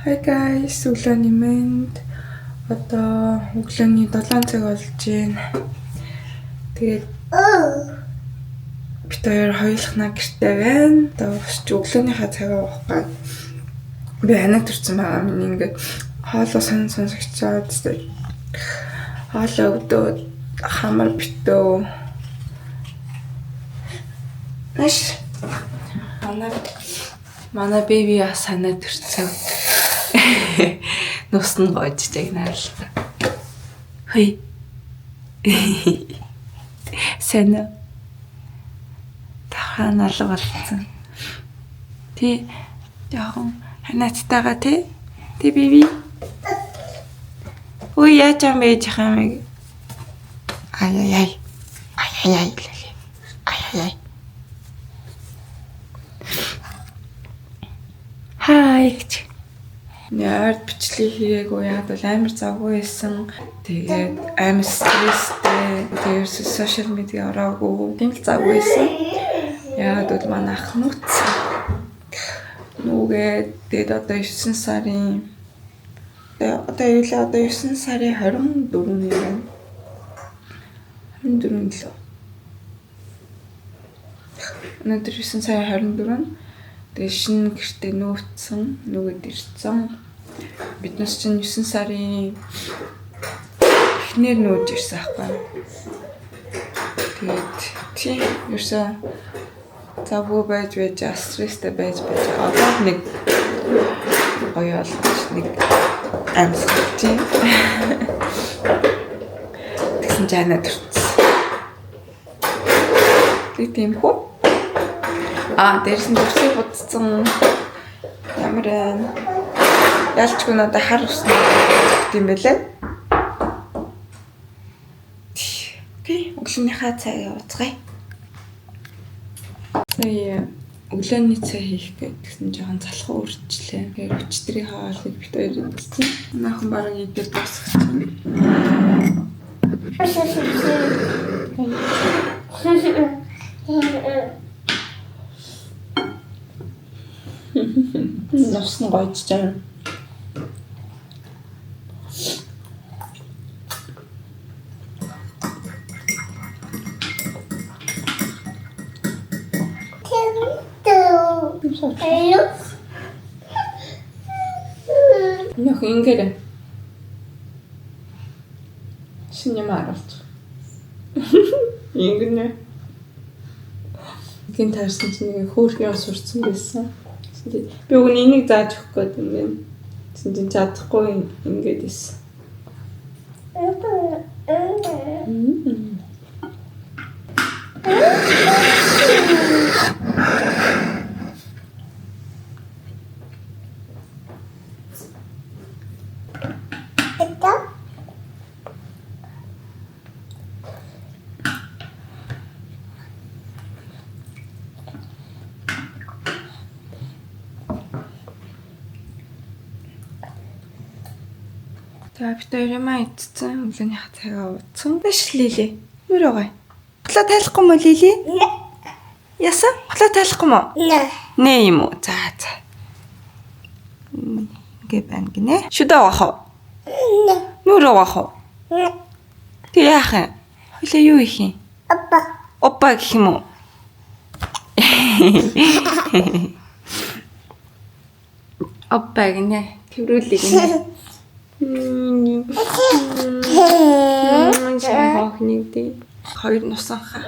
Hi guys, өглөөний мэнд. Одоо өглөөний 7 цаг болж байна. Тэгээд бид хоёулахнаа гэртээ байна. Одоо өглөөнийхөө цагаа уух гад би анаа төрсөн байгаа минь ингээд хоолоо сонсогчоод хоолоо өвдөөд хамар битөө. Нэш манай беби санаа төрсөн. Нус нь гоож загнаа л та. Хөөе. Сэна. Тахан алга болсон. Тэ яахан ханацтайгаа тэ беби. Ой яа чам ээж хамаг. Ай. Хай. Яард бичлэг хийгээгүй яад бол амар завгүй байсан. Тэгээд амар стресстэй. Тэгээд сошиал медиа ороогүй. Тийм л завгүй байсан. Яад бол манай ах нууц. Нүгээд тэгээд одоо 9 сарын 24-ний байна. 24 л. Өнөөдөр 9 сарын 24. Тэгээд шинэ гэртээ нүүцсэн, нүгэд ирсэн. Биднес чинь 9 сарын эхнэр нүүж ирсэн аахгүй. Тэгээд тийм ерөөсөө завгүй байж стресстэй байж одоо нэг гоё олж нэг амсгалт тийм. Тэгсэн жаана төрсөн. Тийм хөө. Дээрс нь төрсөй бодсон. Ямар ялчгүй надад хар усна гэм байлаа. Окей, өглөөнийхөө цагаа ууцгаая. Өглөөний цай хийх гэсэн жоохон залхуу үрчлээ. Тэгээд өчтрийн хаалыг бит хоёр идсэн. Наахан бараг идээд дуусчихсан. Нус нь гоож чам. Нөх ингэрэ. Шинэ маралт. Ингэнэ. Гин таарсан чинь хөөрхөн сурцсан байсан. Би өгний энийг зааж өгөх гээд юм байна. Тэгсэн чинь чадахгүй ингээд ийсэн. За бид хоёроо идсэн өглөөний цагаа ууцсан. Тэш Лили. Юу байгаа? Хотлоо тайлахгүй мө Лили? Ясан? Хотлоо тайлахгүй мө? Нэ юм уу? За. Ингээ байна гинэ. Шүдэ авах уу? Нүрэ авах уу? Тэг яах юм? Хойлоо юу их юм? Оппа гэх юм уу? Оппа гинэ. Тэрүүлээ гинэ. Жаа хнийдээ хоёр нусанхаа.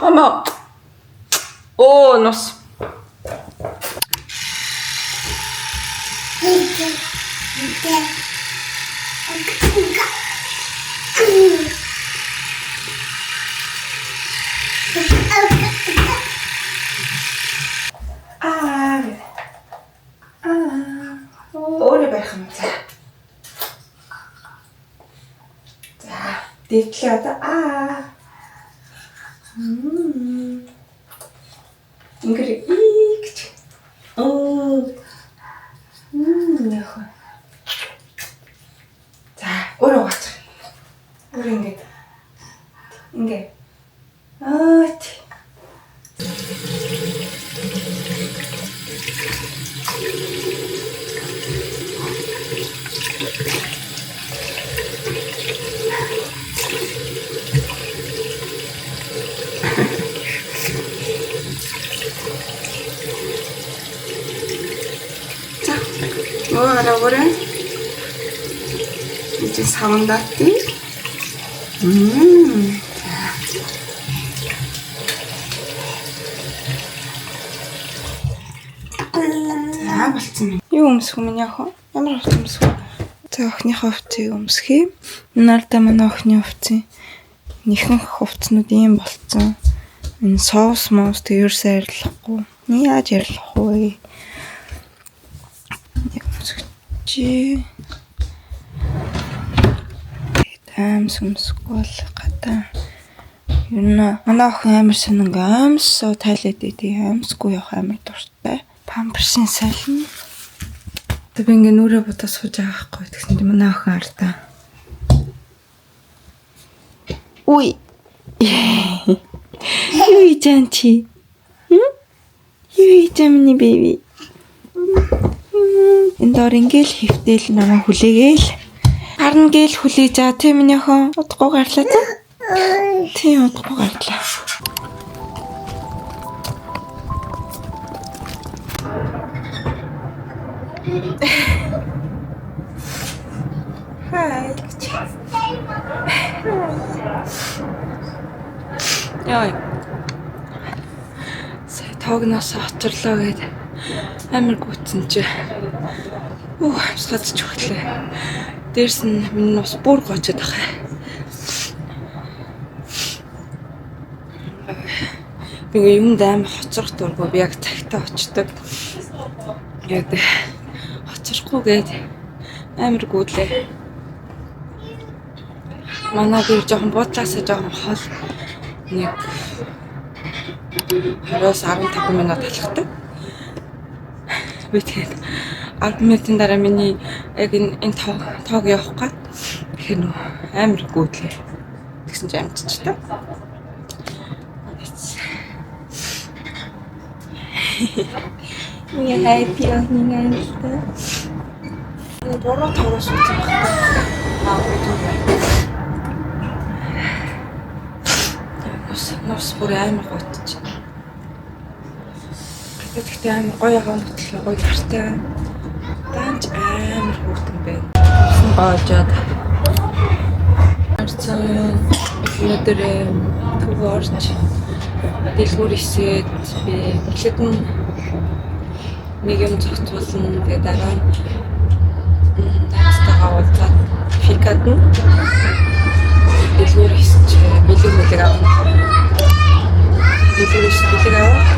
Ама. Оо нус. Өөрө байх юм за. Дэвтлээ одоо Ингэрэ ийгч. Нөхө. За, өөрөө уучих. Өөр ингэж За. Ora. 이제 사온다띠. За болцсон. Юу өмсөх юм яах вэ? Ямар хувц өмсөх вэ? За охиныхоо хувцыг өмсгий. Нарда манай охины хувцын нэхэнх хувцнууд ийм болцсон. Энэ соус моус тэрс арилахгүй. Яаж арилах вэ? Чи амс өмсөхгүй бол гадаа. Юу нэ манай охин амар сонинг амсоо тайлаад идэв. Амсгүй явах амар дуртай. Памперсын сална. Тэг би ингээ нүрээ бутаа сууж байгаа байхгүй. Тэгсэн чинь манай охин ардаа. Уй. Юу ийжэн чи? Юу ийжэн миний бэби? Энд дор ингээл хөвтөл намайг хүлээгээл. Харна гээл хүлээж аа тийм миний охин. Удахгүй гарлаа та. Тийм удахгүй гарлаа. Хай. Яа. Тогноос очрлоо гээд амар гүйтсэн чи. Амсгаж өгтлээ. Дээрс нь миний нус бүр гочод байгаа. Би юмд амар хоцрох дурггүй би яг цагтаа очдог. Яг хоцрохгүй гээд амар гүйлээ. Манай би жоохон буудлаасаа жоохон хол нэг 20-15 минут талхдаг. Би тэгээд 10 минутын дараа миний яг энэ тоог явах гад тэгэхээр нөө амар гүйдлээ. Тэгсэн чинь амтчихтай. Миний хайпи нэгэнтэй. Энэ бороо тоогоос үзэх байна. Нос бүр амар готч. Гэхдээ амар гоё хаан хөтлөө гоё гартай. Данч амар хүүтэн байна. Гоожод. Арцсан өнөөдөр төвөрч дэлгүүр хийсээд би эхлээд нэг юм зохицуулна. Тэгээд дараа нь тастайгаа уулзаад фикад нь дэлгүүр хийсч бэлэг авах. Дэлгүүр хийсч бэлэг авах.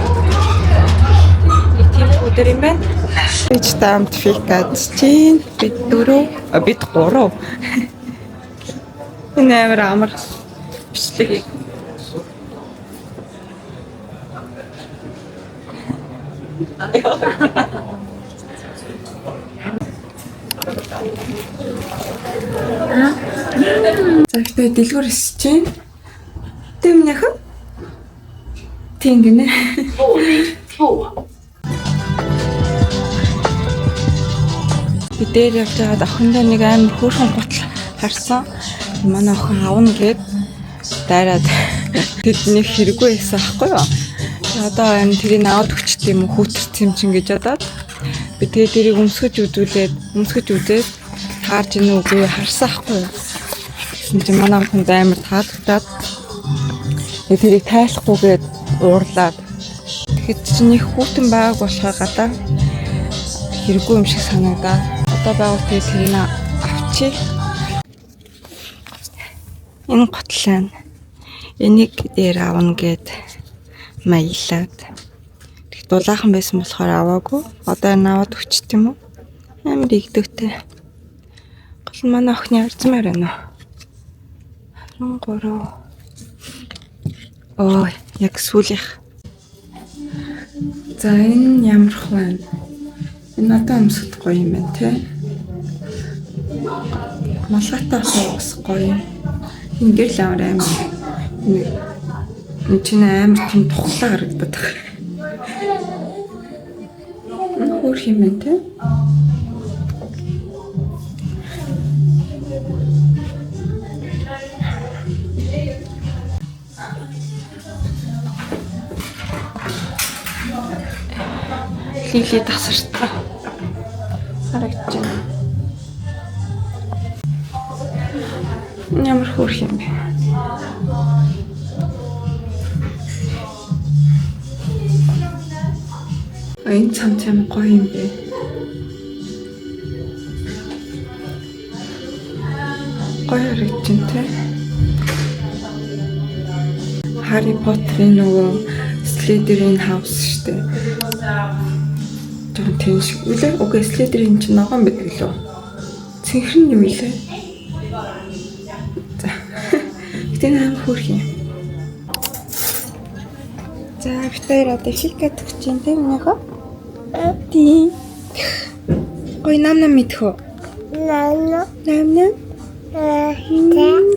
Тийм өдөр юм байна. Бид тамт фикад чинь бид 4 бид 3. Энэ амар бичлэг. За ихтэй дэлгүүр хийсэж байна. Тэм яхаа. Тийм гинэ. Би дээр явж байгаад охиндоо нэг амар хөөрхөн гутал харсан. Манай охин авна гээд дайраад тэд нэг хэрэггүй байсан аахгүй юу. Одоо энэ тэрийг аваад өчт юм хүүтэрч юм чин гэж бодоод би тэгээ тэрийг өмсгөж үзээд таарч ийн үгүй харсан аахгүй юу. Тэгсэн чинь манай охин амар таалагдаад тэрийг тайлахгүйгээд уурлаад тэгэхэд чинь их хүүтэн байгааг болохоор гадаа хэрэггүй юм шиг санагдаа. Одоо байгуул тэрийг авчи. Энэ готлаа энийг дээр авна гэд маялаад. Тэг дулаахан байсан болохоор аваагүй. Одоо энэ аваад өчт юм уу? Амар игдэвтэй. Гол манай охины арзмаар байна уу? 23. Ой, яг сүүлийнх. За энэ ямарх байна? Энэ одоо өмсөд гоё юм байна те. Малгайтай бас гоё. Ингээд л амар энэ чинь амар том тухлаа харагдаад байна. хөөх юм байна те. Лили тасартай. Харагдаж байна. Ямар хөөх юм бэ? Энэ цамц юм гоё юм бэ. Гоё харагдаж байна те. Harry Potter-ийн нөгөө Slytherin house штэ. Жон тийм шиг үлээ. Окей, Slytherin чинь ногоон байдаг лөө. Цэнхэр нь юу илээ? За. Гэтэ нэг хөөх юм. За, битээр одоо шилкэт өгч юм тийм нэг. Тийм. Ой, нам мэдэх үү? Нам.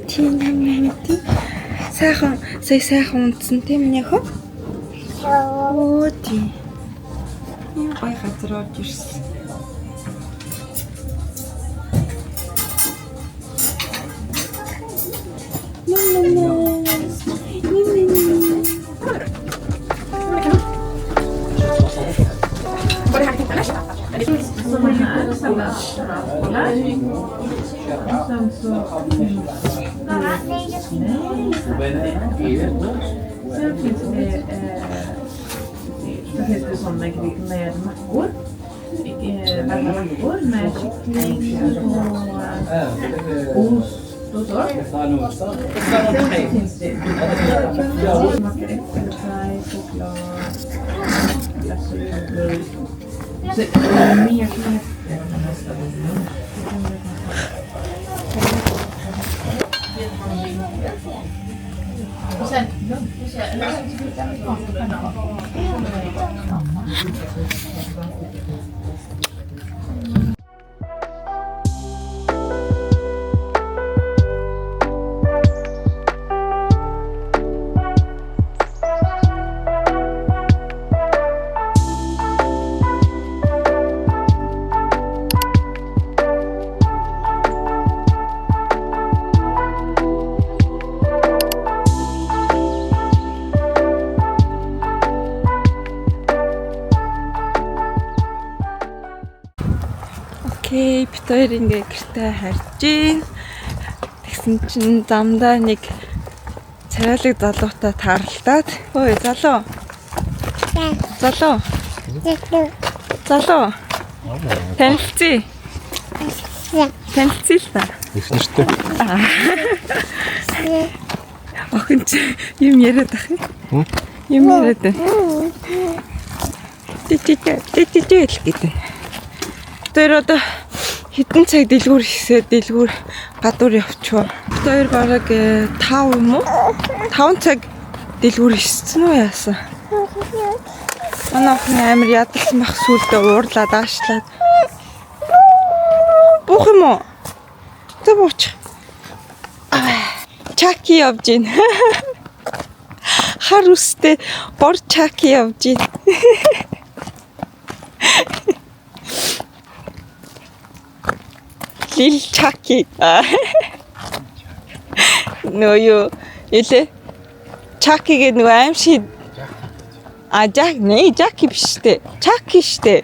Тийм мэдээ. Сайхан унтсан тийм нэг хөө? Оо тийм. Ийм гоё газар орж ирсэн. Heter sådana med mackor. Mackor med kyckling och ost och så. Sen finns det mackor, äppelpaj, choklad, glasyr. Så mer knep. Och sen Окей, бид хоёр ингээ гэртээ харж гин. Тэгсэн чинь замдаа нэг царайлаг залуутай таарлаад. Ой, залуу. Залуу. Танилцъя. Танилцъя л та. Их нэртэй. Охин чи юм яриад ах юм. Юм яриад байна. Тэтэл гэдэг. Тэр одоо хэдэн цаг дэлгүүр хийсээ дэлгүүр гадуур явчихв. Бид хоёр бараг 5 юм уу? 5 цаг дэлгүүр хийсэн үү яасан? Манай охин амар ядарсан бах сүлдээ уурлаад аашлаад. Буух юм уу? Тэ бууч. Чаки явж гин. Хар үстэй бор чаки явж гин. Лил чаки. Нөө юу илээ. Чакигээ нөгөө аимшиг Жаки биш үү? Чаки штэ.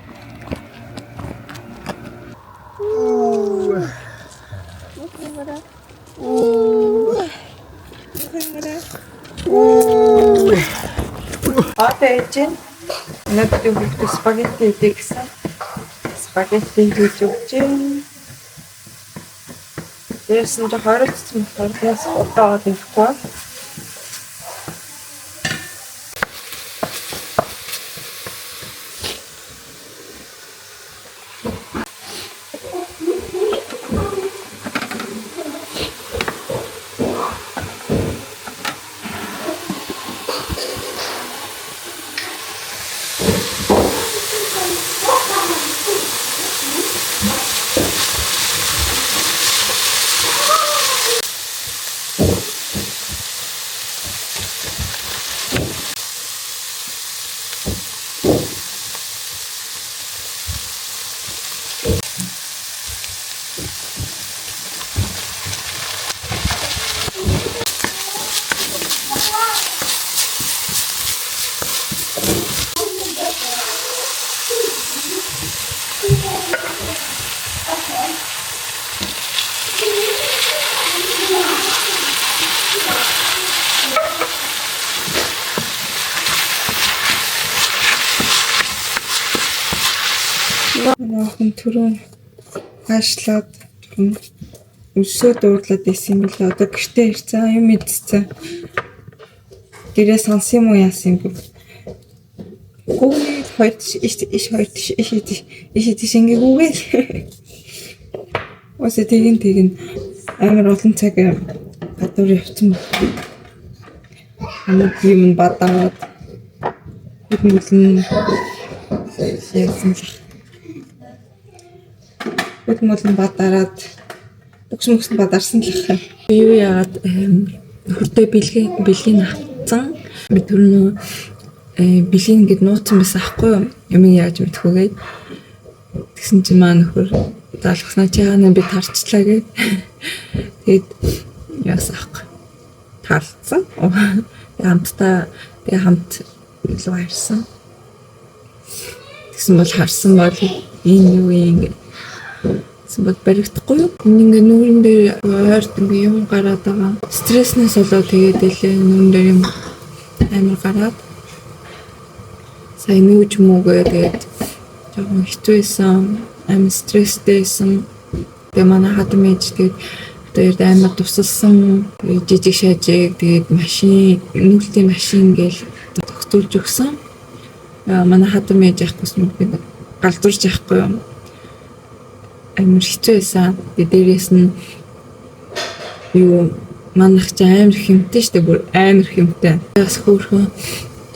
Атечин. Надад бүгд спагетти идэгсэн. Спагетти хийж өгч. Дээрсэн жоо хоригдсон болохоор бас удаага дэвхгүй. Охин түрүүн гаашлаад өсөө дуурлаад исэн юм билээ. Одоо гэртээ ирсэн юм мэдсэн. Гэрээ сонсон юм уу яасан юм бэ? Гүүгээд хоёр иш ингээгүүгээд. Өөсөө тэгин амар олон цаг гадуур явсан. Хамаг юм бадаад хөдөлмөрн яасан л. Хөдөлмөрн бадараад өгсөн бадарсан л ах. Би юу яагаад хөрдөө бэлгийн авцсан. Би түрнөө бэлгийн ингээд нууцсан байсан аахгүй юу? Юм яаж мэдхүүгээд тэгсэн чинь маа нөхөр залгснаа чи яана би тарчлаа гээд тэгээд яасан аахгүй. Талцсан. Тэгээ хамт илүү харсан. Тэгсэн бол харсан бол энэ юу юм Сбот баригдахгүй юу? Ингээ нүүрэн дээр ойрт ингээ юм гараад байгаа. Стресснээс болоод тэгээд элээ нүүрэн дээр юм амар гараад. Сайн нүүж муугаа тэгээд жоохон хэцүү байсан. Амар стресстэйсэн. Тэгээ манай хадам ээж тэгээд амар тусалсан. Тэгээд жижиг шаажиг тэгээд машин нүүлтийн машин гээл тогтуулж өгсөн. Манай хадам ээж яахгүй би галзуурч яахгүй юм. Амар хэцүү байсан. Дээрээс нь юу манайх ч амар хэмтэй штэ бүр амар хэмтэй. Бас хөөрхөн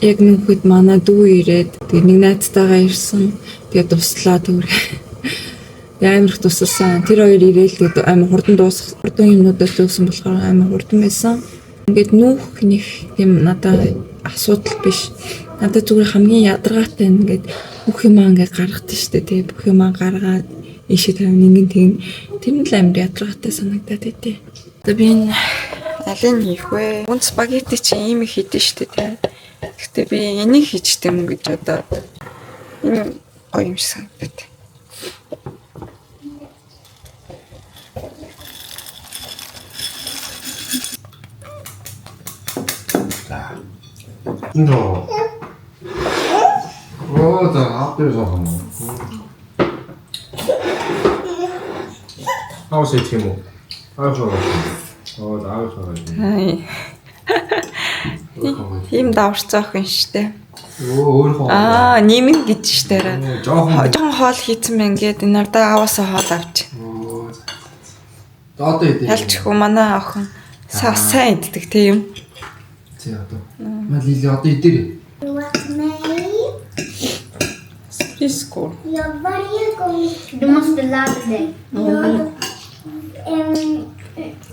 яг нөхөд манай дүү ирээд тэгээ нэг найзтайгаа ирсэн. Тэгээ туслаа түр. Амар их тусалсан. Тэр хоёр ирээл тэгээ амар хурдан юмнуудаас зөөсөн болохоор амар хурдан байсан. Ингээд нүүх нэг юм надад асуудал биш. Надад зүгээр хамгийн ядаргаатай ингээд бүх юмаа ингээд гаргадаг штэ. Тэгээ бүх юмаа гаргаад ишээ тавин ингэн тийм тэр нь л амар ядаргаатай санагдаад байдээ. Одоо би энэ алийг хийх вэ? Гүн спагетти чи ийм их хийдэж штэ тий. Гэхдээ би энийг хийжтэй юм гэж одоо энэ гоё юм шиг санагдаад. No. Oh, da habt ihr Sachen. How's it, Timo? Also, oh, da ist er. Хай. Ийм даварцаах юм штэ. Өөр нэмэн гэж штэ. жоохон хоол хийцэн мэн гээд энэ ардаа аваасаа хоол авч. Одоо идэ. Ялчгүй манай охин сайн иддэг тийм. Тий одоо. Малили одоо идэрээ. Спискор. Jag varje gång du måste lära dig.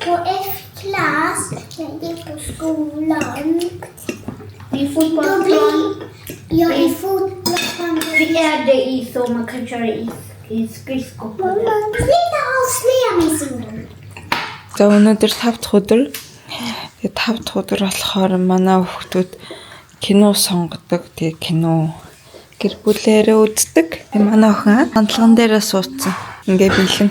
På F-klass, jag gick på skolan. I fotbollsplan. Jag i fotbollsplan. Vi är det i så man kan köra i skridskor. Sluta avslöja mig så. За өнөөдөр 5 дахь өдөр. Тэгээ 5 дахь өдөр болохоор манай хүүхдүүд кино сонгодог. Тэгээ кино гэр бүлээрээ үздэг. Тэгээ манай охин хандлаган дээрээ суудсан. Ингээ бэлэн.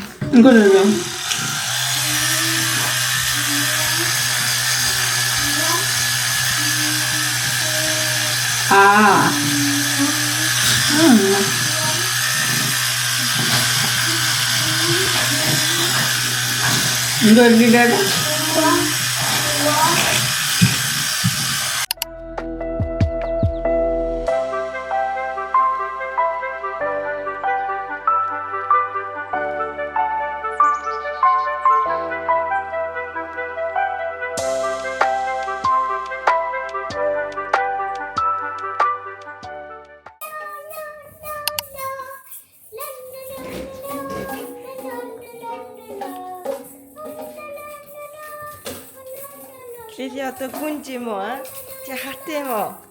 Лили одоо гүнж юм уу? Чи хат юм уу?